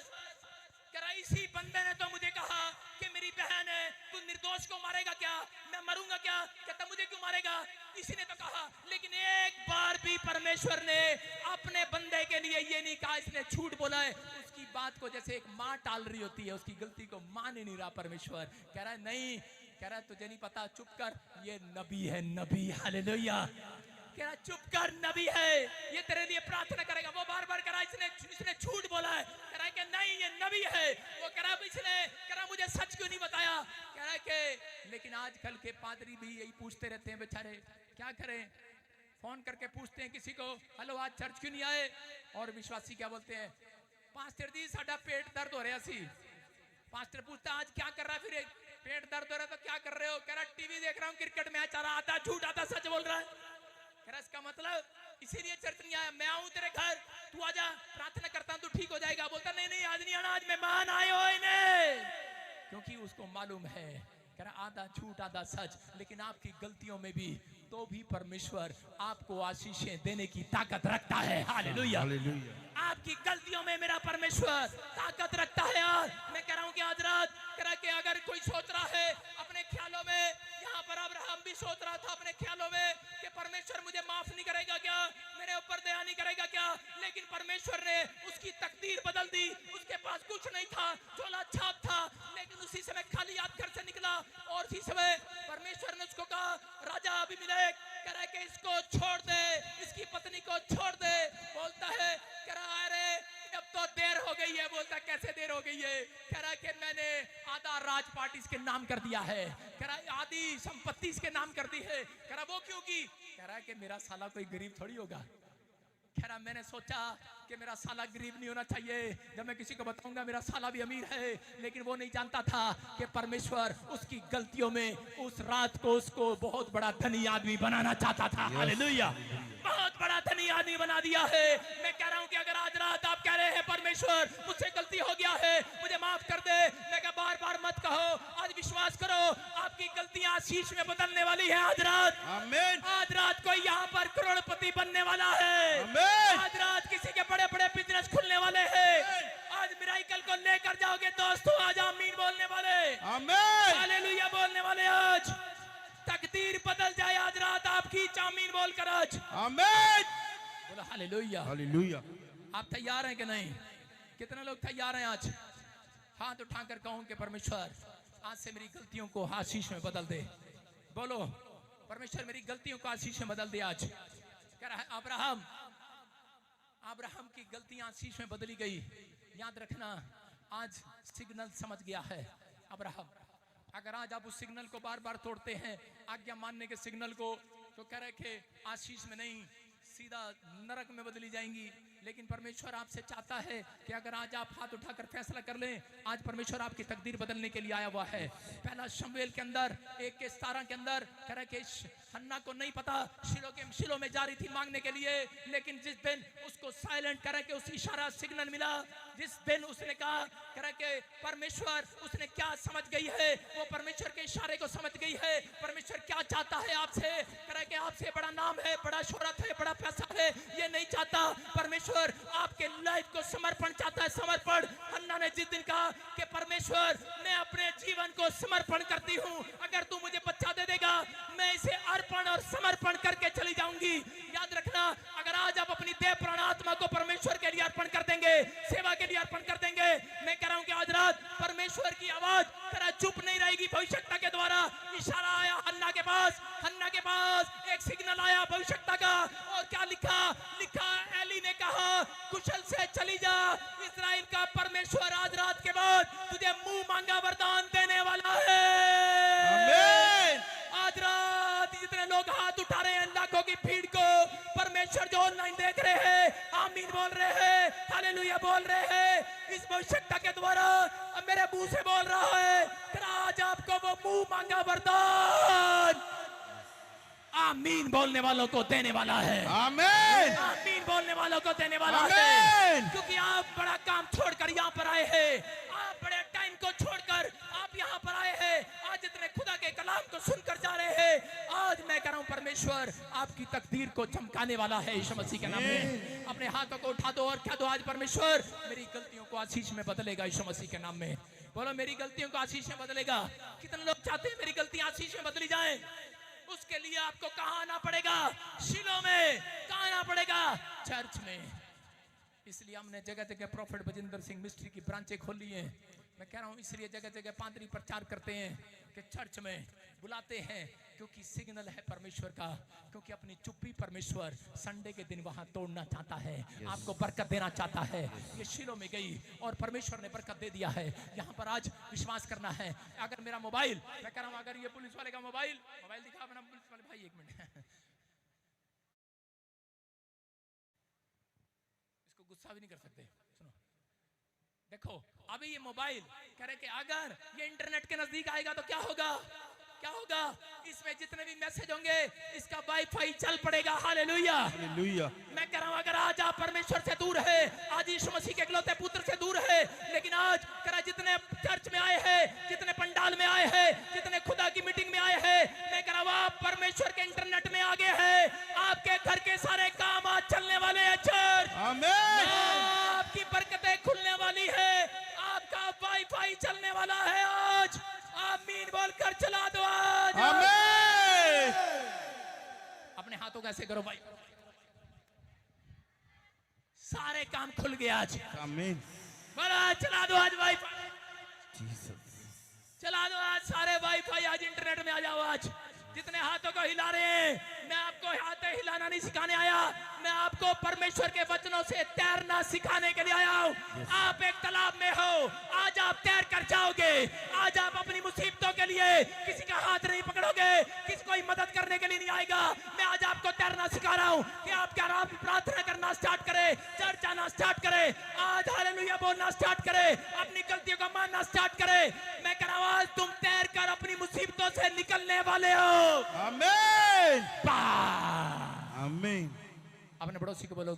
कह रहा इसी बंदे ने तो मुझे कहा कि मेरी बहन है, तू निर्दोष को मारेगा क्या, मैं मरूंगा क्या, कहता मुझे क्यों मारेगा, इसी ने तो कहा। लेकिन एक बार भी परमेश्वर ने अपने बंदे के लिए ये नहीं कहा इसने झूठ बोला है। उसकी बात को जैसे एक माँ टाल रही होती है, उसकी गलती को मान ही नहीं रहा परमेश्वर। कह रहा है नहीं, कह रहा तुझे नहीं पता, चुप कर, ये नबी है, नबी। हालेलुया। कह रहा चुप कर, नबी है, ये तेरे लिए प्रार्थना करेगा। वो बार बार कह रहा इसने झूठ बोला है, कह रहा है कि नहीं ये नबी है। वो कह रहा इसने, कह रहा मुझे सच क्यों नहीं बताया, कह रहा है कि लेकिन आजकल के पादरी भी यही पूछते रहते हैं बेचारे, क्या करें, फोन करके पूछते हैं किसी को, हेलो आज चर्च क्यों नहीं आए, और विश्वासी क्या बोलते हैं, पास्टर जी साडा पेट दर्द हो रहा सी। पास्टर पूछता आज क्या कर रहा है, फिर पेट दर्द हो रहा है तो क्या कर रहे हो, कह रहा टीवी देख रहा हूँ, क्रिकेट मैच आ रहा, आता झूठ आता सच बोल रहा है। कह रहा इसका मतलब इसीलिए चर्च नहीं आया, मैं आऊं तेरे घर, तू आजा, प्रार्थना करता हूं, तू ठीक हो जाएगा। बोलता नहीं नहीं आज नहीं आना, आज मेहमान आए हो इन्हें, क्योंकि उसको मालूम है। कह रहा आधा झूठ आधा सच, लेकिन आपकी गलतियों में भी तो भी परमेश्वर आपको आशीषें देने की ताकत रखता है। हालेलुया। आपकी गलतियों में मेरा परमेश्वर ताकत रखता है। यार मैं कह रहा हूं कि आज रात कह रहा कि अगर कोई सोच रहा है अपने ख्यालों में, यहाँ पर अब्राहम भी सोच रहा था अपने ख्यालों में कि परमेश्वर मुझे माफ नहीं करेगा क्या, मेरे ऊपर दया नहीं करेगा क्या, लेकिन परमेश्वर ने उसकी तकदीर बदल दी। उसके पास कुछ नहीं था, झोला छाप था, लेकिन उसी समय खाली हाथ घर से निकला, और उसी समय परमेश्वर ने उसको कहा राजा अबीमेलेक, कह रहा है कि इसको छोड़ दे, इसकी पत्नी को छोड़ दे। बोलता है कह रहा अरे अब तो देर हो गई है। बोलता कैसे देर हो गई है, कह रहा कि मैंने आधा राजपाट इसके नाम कर दिया है, कह रहा आधी संपत्ति इसके नाम कर दी है। कह रहा वो क्यों की, कह रहा कि मेरा साला कोई गरीब थोड़ी होगा। कह रहा मैंने सोचा कि मेरा साला गरीब नहीं होना चाहिए, जब मैं किसी को बताऊंगा मेरा साला भी अमीर है, लेकिन वो नहीं जानता था कि परमेश्वर उसकी गलतियों में उस रात को उसको बहुत बड़ा धनी आदमी बनाना चाहता था। हालेलुया। बहुत बड़ा धनी आदमी बना दिया है। मैं कह रहा हूं कि अगर आज रात आप कह रहे हैं परमेश्वर मुझसे गलती हो गया है, मुझे माफ कर दे, मैं कहा बार बार मत कहो, आज विश्वास करो आपकी गलतियां आशीष में बदलने वाली है। आज रात आमीन। आज रात कोई यहाँ पर करोड़पति बनने वाला है। आमीन। आज रात किसी के बड़े बड़े बिजनेस खुलने वाले हैं। आज मिराइकल को लेकर जाओगे दोस्तों, आज आमीन बोलने वाले, आमीन हालेलुया बोलने वाले, आज तकदीर बदल जाए आज रात आपकी, आमीन बोलकर आज आमीन बोलो। Hallelujah hallelujah. आप तैयार हैं कि नहीं, कितने लोग तैयार हैं? आज हाथ उठाकर कहूं कि परमेश्वर आज से मेरी गलतियों को आशीष में बदल दे। बोलो परमेश्वर मेरी गलतियों को आशीष में बदल दे। आज कह रहा है अब्राहम की गलतियां आशीष में बदली गई। याद रखना आज सिग्नल समझ गया है अब्राहम। अगर आज आप उस सिग्नल को बार बार तोड़ते हैं, आज्ञा मानने के सिग्नल को, तो कह रहे कि आशीष में नहीं सीधा नरक में बदली जाएंगी। लेकिन परमेश्वर आपसे चाहता है कि अगर आज आप हाथ उठाकर फैसला कर लें, आज परमेश्वर आपकी तकदीर बदलने के लिए आया हुआ है। पहला शमूएल के अंदर 1:17 के अंदर कह रहा कि हन्ना को नहीं पता, शिलो में जा रही थी मांगने के लिए, लेकिन जिस दिन उसको साइलेंट करा के उस इशारा सिग्नल मिला, जिस दिन उसने कहा करा के परमेश्वर उसने क्या समझ गई है, वो परमेश्वर के इशारे को समझ गई है। परमेश्वर क्या चाहता है आपसे, करा के आपसे बड़ा नाम है, बड़ा शोहरत है, बड़ा पैसा है, ये नहीं चाहता। परमेश्वर आपके लाइफ को समर्पण चाहता है, समर्पण। हन्ना ने जिस दिन कहा कि परमेश्वर मैं अपने जीवन को समर्पण करती हूँ, अगर तू मुझे बच्चा दे देगा मैं इसे अर्पण और समर्पण करके चली जाऊंगी। याद रखना अगर आज आप अपनी देह प्राण आत्मा को परमेश्वर के लिए अर्पण कर देंगे, सेवा के लिए अर्पण कर देंगे, मैं कह रहा हूं कि आज रात परमेश्वर की आवाज तेरा चुप नहीं रहेगी। भविष्यता के द्वारा इशारा आया हन्ना के पास एक सिग्नल आया भविष्यता का, और क्या लिखा एली ने कहा कुशल से चली जा, इस्राएल का परमेश्वर आज रात के बाद तुझे मुंह मांगा वरदान देने वाला है। आमीन। आज रात जितने लोग हाथ उठा रहे हैं लाखों की भीड़ को, परमेश्वर जो ऑनलाइन देख रहे हैं आमीन बोल रहे हैं, हालेलुया बोल रहे हैं, इस भविष्यता के द्वारा अब मेरे मुंह से बोल रहा है कि आज आपको वो मुंह मांगा वरदान आमीन बोलने वालों को देने वाला है। आमीन। आमीन बोलने वालों को देने वाला आमीन। है, क्योंकि आप बड़ा काम छोड़कर यहाँ पर आए हैं, आप बड़े टाइम को छोड़कर आप यहाँ पर आए हैं, आज इतने खुदा के कलाम को सुनकर जा रहे हैं। आज मैं कह रहा हूँ परमेश्वर आपकी तकदीर को चमकाने वाला है यीशु मसीह के नाम में। अपने हाथों को उठा दो और कह दो आज परमेश्वर मेरी गलतियों को आशीष में बदलेगा यीशु मसीह के नाम में। बोलो मेरी गलतियों को आशीष में बदलेगा। कितने लोग चाहते हैं मेरी गलतियां आशीष में बदली जाए? उसके लिए आपको कहाँ आना पड़ेगा? शिलो में। कहाँ आना पड़ेगा? चर्च में। इसलिए हमने जगह जगह प्रॉफिट बजिंदर सिंह मिस्ट्री की ब्रांचें खोली हैं। मैं कह रहा हूँ इसलिए जगह जगह पादरी प्रचार करते हैं कि चर्च में बुलाते हैं, क्योंकि सिग्नल है परमेश्वर का, क्योंकि अपनी चुप्पी परमेश्वर संडे के दिन वहां तोड़ना चाहता है, आपको बरकत देना चाहता है। ये शिलो में गई और परमेश्वर ने बरकत दे दिया है। यहाँ पर आज विश्वास करना है। अगर मेरा मोबाइल, मैं कह रहा हूँ अगर ये पुलिस वाले का मोबाइल दिखा अपना पुलिस वाले भाई, एक मिनट इसको गुस्सा भी नहीं कर सकते। सुनो देखो अभी ये मोबाइल कह रहे कि अगर ये इंटरनेट के नजदीक आएगा तो क्या होगा? क्या होगा? इसमें जितने भी मैसेज होंगे इसका वाईफाई चल पड़ेगा। Hallelujah hallelujah. मैं कह रहा हूं अगर आज आप परमेश्वर से दूर है, आज यीशु मसीह के इकलौते पुत्र से दूर है, लेकिन आज कह रहा जितने चर्च में आए हैं, जितने पंडाल में आए हैं, जितने खुदा की मीटिंग में आए हैं, मैं कह रहा हूं आप परमेश्वर के इंटरनेट में आगे हैं। आपके घर के सारे काम आज चलने वाले हैं। चर्च आमीन। आपकी बरकतें खुलने वाली है, आपका वाईफाई चलने वाला है। आज आमीन बोलकर चला दो। आज आमीन। अपने हाथों का ऐसे करो भाई, सारे काम खुल गए आज। आमीन। बोला चला दो आज वाईफाई, चला दो आज सारे वाईफाई, आज इंटरनेट में आ जाओ। आज जितने हाथों को हिला रहे हैं, मैं आपको हाथ हिलाना नहीं सिखाने आया, मैं आपको परमेश्वर के वचनों से तैरना सिखाने के लिए आया हूँ। आप एक तालाब में हो, आज आप तैर कर जाओगे। आज आप अपनी मुसीबतों के लिए किसी का हाथ नहीं पकड़ोगे, किसी कोई मदद करने के लिए नहीं आएगा। मैं आज आपको तैरना सिखा रहा हूँ कि आप क्या आप प्रार्थना करना स्टार्ट करें, चर्च आना स्टार्ट करें, आज हालेलुया बोलना स्टार्ट करें, अपनी गलतियों को मानना स्टार्ट करें। मैं कह रहा हूँ आज तुम तैर कर अपनी मुसीबतों से निकलने वाले हो। आमीन। आमीन। अपने पड़ोसी को बोलो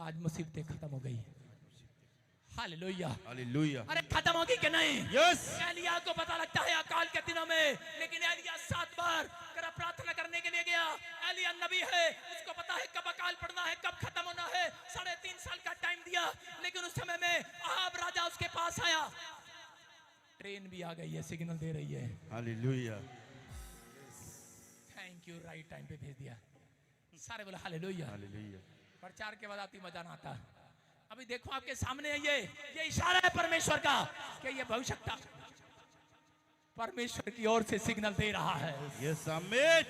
आज मुसीबतें खत्म हो गई। Hallelujah hallelujah. अरे खत्म होगी कि नहीं? यस। एलिया को पता लगता है अकाल के दिनों में, लेकिन एलिया 7 बार प्रार्थना करने के लिए गया। एलिया नबी है, उसको पता है कब अकाल पड़ना है, कब खत्म होना है। 3.5 साल का टाइम दिया, लेकिन उस समय में अहाब राजा उसके पास आया। ट्रेन भी आ गई है, सिग्नल दे रही है। Hallelujah thank you, right time पे भेज दिया। सारे बोले हालेलुया हालेलुया। प्रचार के बाद आती मजा ना आता। अभी देखो आपके सामने है ये इशारा है परमेश्वर का कि ये भविष्यता परमेश्वर की ओर से सिग्नल दे रहा है। यस आमीन।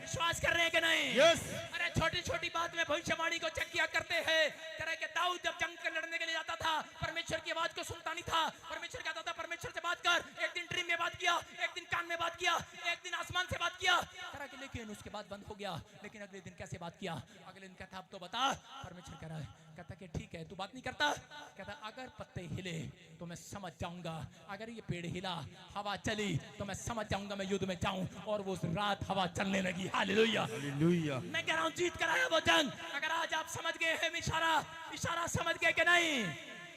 विश्वास कर रहे हैं कि नहीं? यस। अरे छोटी छोटी बात में भविष्यवाणी को चेक किया करते हैं। तरह के दाऊद जब जंग कर लड़ने के लिए जाता था, परमेश्वर की आवाज को सुनता नहीं था। परमेश्वर कहता था परमेश्वर से बात कर। एक दिन ड्रीम में बात किया, एक दिन कान में बात किया, एक दिन आसमान से बात किया। तरह के लेकिन उसके बाद बंद हो गया। लेकिन अगले दिन कैसे बात किया? अगले दिन कहता अब तो बता। परमेश्वर कह रहा है, कहता कि ठीक है तू बात नहीं करता। कहता अगर पत्ते हिले तो मैं समझ जाऊंगा, अगर ये पेड़ हिला, हवा चली तो मैं समझ जाऊंगा मैं युद्ध में जाऊं। और वो रात हवा चलने लगी। Hallelujah hallelujah. मैं कह रहा हूं जीत कर आया वो जंग। अगर आज आप समझ गए हैं इशारा समझ गए कि नहीं?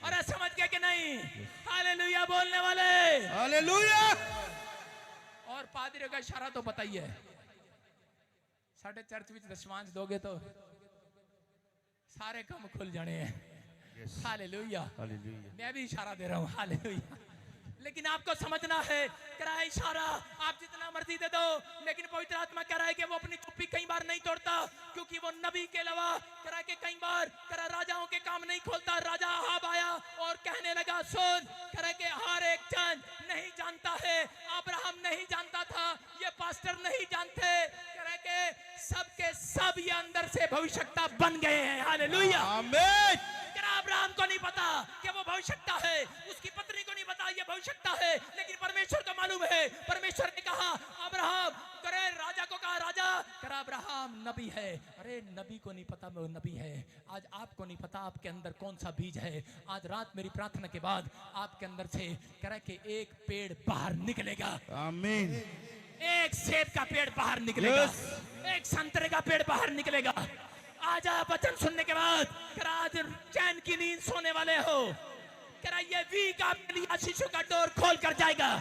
अरे समझ गए कि नहीं? हालेलुया बोलने वाले हालेलुया। और पादरियों का इशारा तो पता ही है। साढ़े चर्च में दशमांश दोगे तो सारे काम खुल जाने हैं। Hallelujah hallelujah. मैं भी इशारा दे रहा हूँ। हालेलुया। लेकिन आपको समझना है, करा इशारा आप जितना मर्जी दे दो, लेकिन पवित्र आत्मा कह रहा है कि वो अपनी चुप्पी कई बार नहीं तोड़ता, क्योंकि वो नबी के अलावा करा के कई बार करा राजाओं के काम नहीं खोलता। राजा अहाब आया और कहने लगा सुन, करा के हर एक जन नहीं जानता है, अब्राहम नहीं जानता था, ये पास्टर नहीं जानते, करा के सब के सब ये अंदर से भविष्यता बन गए हैं। हालेलुया आमीन। अब्राहम को नहीं पता कि वो भविष्यता है, उसकी पत्नी को नहीं पता ये भविष्यता है, लेकिन परमेश्वर को मालूम है। परमेश्वर ने कहा अब्राहम, करे राजा को कहा, राजा करा अब्राहम नबी है। अरे नबी को नहीं पता वो नबी है। आज आपको नहीं पता आपके अंदर कौन सा बीज है। आज रात मेरी प्रार्थना के बाद आपके अंदर से करे कि एक पेड़ बाहर निकलेगा। आमीन। एक सेब का पेड़ बाहर निकलेगा, एक संतरे का पेड़ बाहर निकलेगा। आज आप वचन सुनने के बाद करा आज चैन की नींद सोने वाले हो, करा ये वीक आपके लिए आशीषों का डोर खोल कर जाएगा।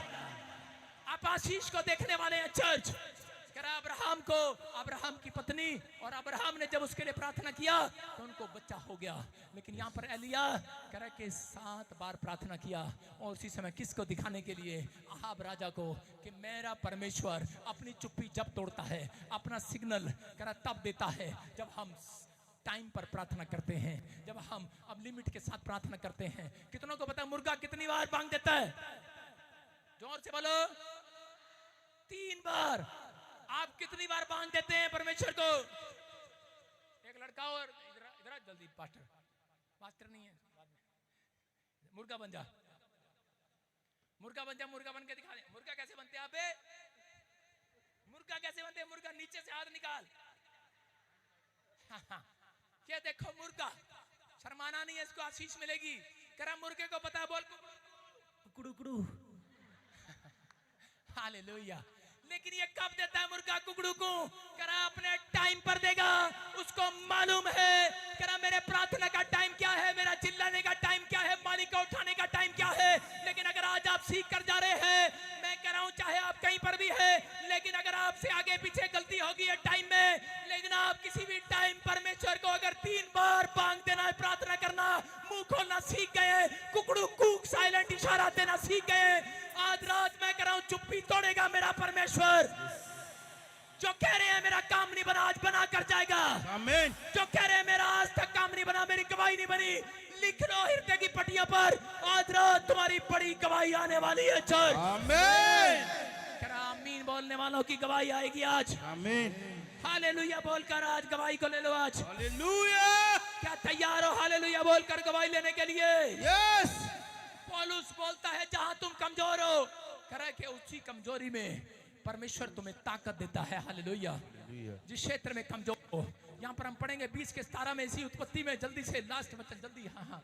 आप आशीष को देखने वाले हैं चर्च। करा अब्राहम की पत्नी और अब्राहम ने जब उसके लिए प्रार्थना किया तो उनको बच्चा हो गया, लेकिन यहाँ पर एलिया करा के 7 बार प्रार्थना किया और उसी समय किसको दिखाने के लिए, अहाब राजा को, कि मेरा परमेश्वर अपनी चुप्पी जब तोड़ता है, अपना सिग्नल करा तब देता है जब हम टाइम पर प्रार्थना करते हैं, जब हम अब लिमिट के साथ प्रार्थना करते हैं। कितनों को पता है मुर्गा कितनी बार बांग देता है? जोर से बोलो। 3 बार। आप कितनी बार बांध देते हैं परमेश्वर को? एक लड़का और इधर जल्दी पास्टर नहीं है, मुर्गा बन जा, मुर्गा बन के दिखा दे। मुर्गा कैसे बनते हैं आप? मुर्गा कैसे बनते हैं? मुर्गा नीचे से हाथ निकाल। क्या देखो मुर्गा, शर्माना नहीं है, इसको आशीष मिलेगी। करा मुर्गे को पता है, बोल कुकड़ू। हालेलुया। लेकिन ये कब देता है मुर्गा कुकड़ू को? करा अपने टाइम पर देगा। उसको मालूम है करा मेरे प्रार्थना का टाइम क्या है, मेरा चिल्लाने का टाइम क्या है, मालिक को उठाने का टाइम क्या है। लेकिन अगर आज आप सीख कर जा रहे हैं, मैं कह रहा हूं चाहे आप कहीं पर भी है, लेकिन अगर आपसे आगे पीछे गलती होगी है टाइम में, लेकिन आप किसी भी टाइम परमेश्वर को अगर 3 बार बांग देना है, प्रार्थना करना, मुंह खोलना सीख गए, कुकड़ू कूक साइलेंट इशारा देना सीख गए, आज रात मैं कह रहा हूं चुप्पी तोड़ेगा मेरा परमेश्वर। जो कह रहे हैं मेरा काम नहीं बना, आज बना कर जाएगा। आमीन। जो कह रहे हैं मेरा आज तक काम नहीं बना, मेरी गवाही नहीं बनी, लिख लो हृदय की पट्टियों पर, आज रात तुम्हारी बड़ी गवाही आने वाली है चर्च। आमीन। करा आमीन बोलने वालों की गवाही आएगी आज। आमीन। हालेलुया बोलकर आज गवाही को ले लो आज। हालेलुया। क्या तैयार हो हालेलुया बोलकर गवाही लेने के लिए? यस। पौलुस बोलता है जहां तुम कमजोर हो, करा के उसी कमजोरी में परमेश्वर तुम्हें ताकत देता है। हालेलुया। जिस क्षेत्र में कमजोर हो, यहाँ पर हम पढ़ेंगे 20 के 17 में, इसी उत्पत्ति में, जल्दी से लास्ट वचन जल्दी। हाँ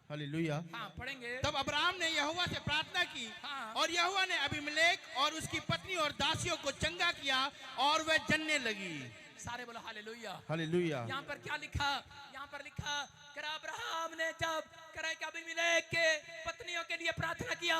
हालेलुया। हाँ पढ़ेंगे। तब अब्राहम ने यहोवा से प्रार्थना की, हाँ। और यहोवा ने अबीमेलेक और उसकी पत्नी और दासियों को चंगा किया और वह जनने लगी। सारे बोलो हालेलुया। हालेलुया। यहाँ पर क्या लिखा? यहाँ पर लिखा करा अब्राहम ने जब करा अबीमेलेक के पत्नियों के लिए प्रार्थना किया,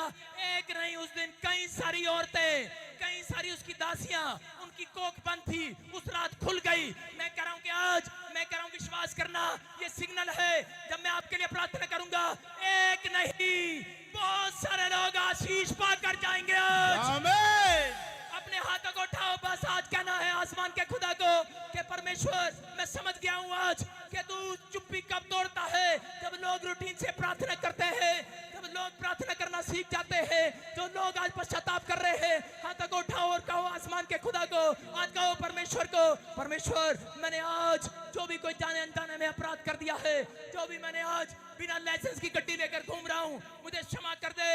एक नहीं उस दिन कई सारी औरतें, कई सारी उसकी दासियां, उनकी कोख बंद थी, उस रात खुल गई। मैं कह रहा हूं कि आज मैं कह रहा हूं विश्वास करना, ये सिग्नल है जब मैं आपके लिए प्रार्थना करूंगा, एक नहीं बहुत सारे लोग आशीष पाकर जाएंगे आज। आमीन। अपने हाथों को उठाओ, बस आज कहना है आसमान के खुदा को कि परमेश्वर मैं समझ गया हूं आज कि तू चुप्पी कब तोड़ता है, जब लोग रूटीन से प्रार्थना करते हैं, जब लोग प्रार्थना करना सीख जाते हैं, जो लोग आज पश्चाताप कर रहे हैं, हाथों को उठाओ और कहो आसमान के खुदा को, आज कहो परमेश्वर को, परमेश्वर मैंने आज जो भी कोई जाने अनजाने में अपराध कर दिया है, जो भी मैंने आज बिना लाइसेंस की गड्डी लेकर घूम रहा हूं, मुझे क्षमा कर दे।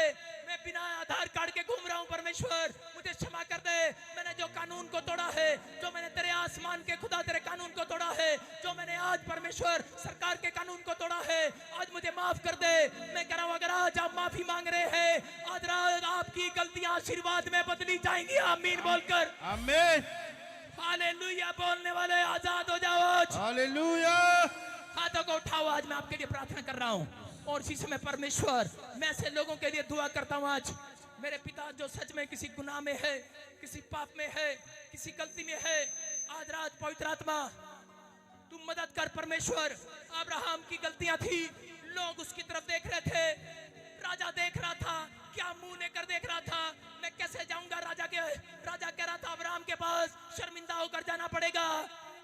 मैं बिना आधार कार्ड के घूम रहा हूं, परमेश्वर मुझे क्षमा कर दे। मैंने जो कानून को तोड़ा है, जो मैंने तेरे आसमान के खुदा तेरे कानून को तोड़ा है, जो मैंने आज परमेश्वर सरकार के कानून को तोड़ा है, आज मुझे माफ कर दे। मैं कह रहा हूं अगर आज आप माफी मांग रहे हैं, आज रात आपकी गलतियां आशीर्वाद में बदली जाएंगी। आमीन बोलकर। आमीन। हालेलुया बोलने वाले आजाद हो जाओ आज। हालेलुया। हाथों को उठाओ, आज मैं आपके लिए प्रार्थना कर रहा हूं, और इसी समय परमेश्वर मैं ऐसे लोगों के लिए दुआ करता हूं आज, मेरे पिता जो सच में किसी गुनाह में है, किसी पाप में है, किसी गलती में है, आज रात पवित्र आत्मा तू मदद कर परमेश्वर। अब्राहम की गलतियां थी, लोग उसकी तरफ देख रहे थे, राजा देख रहा था, क्या मुंह लेकर देख रहा था, मैं कैसे जाऊंगा राजा कह रहा था अब्राहम के पास शर्मिंदा होकर जाना पड़ेगा,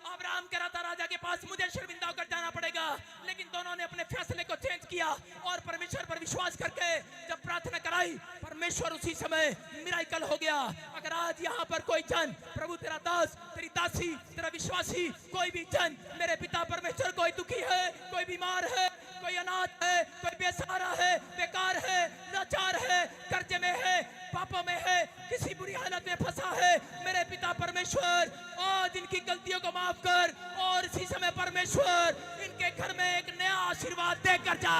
अब्राहम कह रहा था राजा के पास मुझे शर्मिंदा होकर जाना पड़ेगा, लेकिन दोनों ने अपने फैसले को चेंज किया और परमेश्वर पर विश्वास करके जब प्रार्थना कराई, परमेश्वर उसी समय मिराकल हो गया। अगर आज यहाँ पर कोई जन, प्रभु तेरा दास, तेरी दासी, तेरा विश्वासी, कोई भी जन, मेरे पिता परमेश्वर, कोई दुखी है, कोई बीमार है, कोई अनाथ है, कोई बेसहारा है, बेकार है, लाचार है, कर्जे में है, पापों में है, किसी बुरी हालत में फंसा है, मेरे पिता परमेश्वर आज इनकी गलतियों को माफ कर और इसी समय परमेश्वर इनके घर में एक नया आशीर्वाद देकर जा।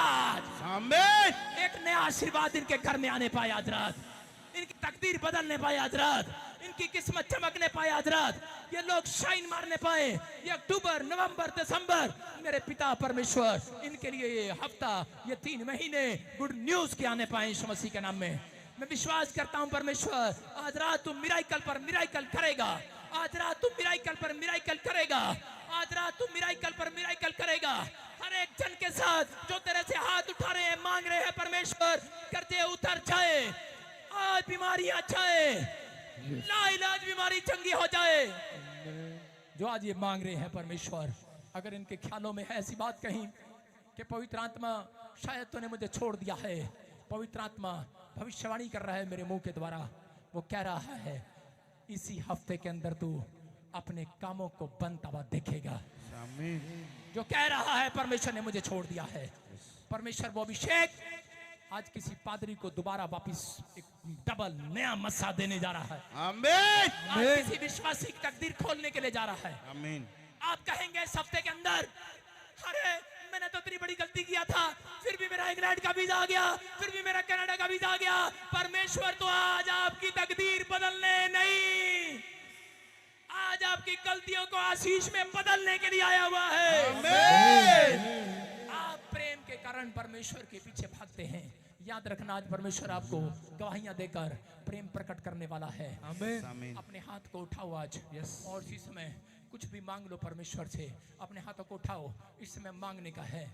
आमीन। एक नया आशीर्वाद इनके घर में आने पाए आज रात, इनकी तकदीर बदलने पाए आज रात, इनकी किस्मत चमकने पाए आज रात, ये लोग शाइन मारने पाए। ये अक्टूबर, नवंबर, दिसंबर मेरे पिता परमेश्वर इनके लिए ये हफ्ता, ये 3 महीने गुड न्यूज के आने पाए यीशु मसीह के नाम में। मैं विश्वास करता हूं परमेश्वर आज रात तू मिराइकल पर मिराइकल करेगा, आज रात तू मिराइकल पर मिराइकल करेगा, आज रात तू मिराइकल पर मिराइकल करेगा। हर एक जन के साथ जो तेरे से हाथ उठा रहे हैं, मांग रहे हैं परमेश्वर, कर्जे उतर जाए, आज बीमारियां जाए, लाइलाज बीमारी चंगी हो जाए। जो आज ये मांग रहे हैं परमेश्वर, अगर इनके ख्यालों में है ऐसी बात कहीं कि पवित्र आत्मा शायद तूने मुझे छोड़ दिया है, पवित्र आत्मा भविष्यवाणी कर रहा है मेरे मुंह के द्वारा, वो कह रहा है इसी हफ्ते के अंदर तू अपने कामों को बनता हुआ देखेगा। जो कह रहा है परमेश्वर ने मुझे छोड़ दिया है, परमेश्वर वो अभिषेक आज किसी पादरी को दोबारा वापस एक डबल नया मसा देने जा रहा है। आमीन। आज किसी विश्वासी की तकदीर खोलने के लिए जा रहा है। आमीन। आप कहेंगे इस हफ्ते के अंदर, अरे मैंने तो इतनी बड़ी गलती किया था, फिर भी मेरा इंग्लैंड का वीजा आ गया, फिर भी मेरा कनाडा का वीजा आ गया। परमेश्वर तो आज आपकी तकदीर बदलने नहीं, आज आपकी गलतियों को आशीष में बदलने के लिए आया हुआ है। आमीन। आप प्रेम के कारण परमेश्वर के पीछे भागते हैं, याद रखना आज परमेश्वर आपको गवाहियां देकर प्रेम प्रकट करने वाला है। आमीन। अपने हाथ को उठाओ आज, और इसी समय कुछ भी मांग लो परमेश्वर से, अपने हाथों को उठाओ, इस समय मांगने का है,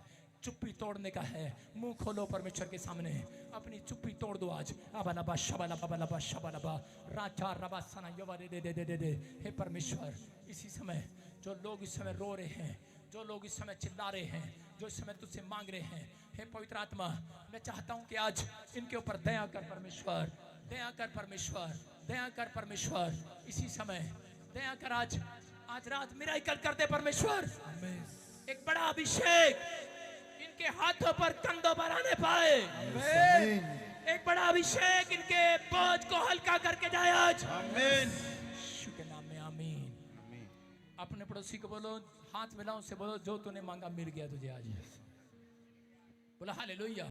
चुप्पी तोड़ने का है, मुंह खोलो परमेश्वर के सामने, अपनी चुप्पी तोड़ दो आज। अबलबा शबलबा शबलबा राजा रबा सना यवा दे दे दे दे दे। हे परमेश्वर, इसी समय जो लोग इस समय रो रहे हैं, जो लोग इस समय चिल्ला रहे हैं, जो इस समय तुझसे मांग रहे हैं, हे पवित्र आत्मा मैं चाहता हूं कि आज इनके ऊपर दया कर परमेश्वर, दया कर परमेश्वर, दया कर परमेश्वर, इसी समय दया कर। आज रात मिराइकल कर दे परमेश्वर, एक बड़ा अभिषेक इनके हाथों पर, कंधों पर आने पाए, एक बड़ा अभिषेक इनके बोझ को हल्का करके जाए आज। आमीन। यीशु के नाम में आमीन। अपने पड़ोसी को बोलो, हाथ मिलाओ, से बोलो जो तूने मांगा मिल गया तुझे आज, बोला हालेलुया।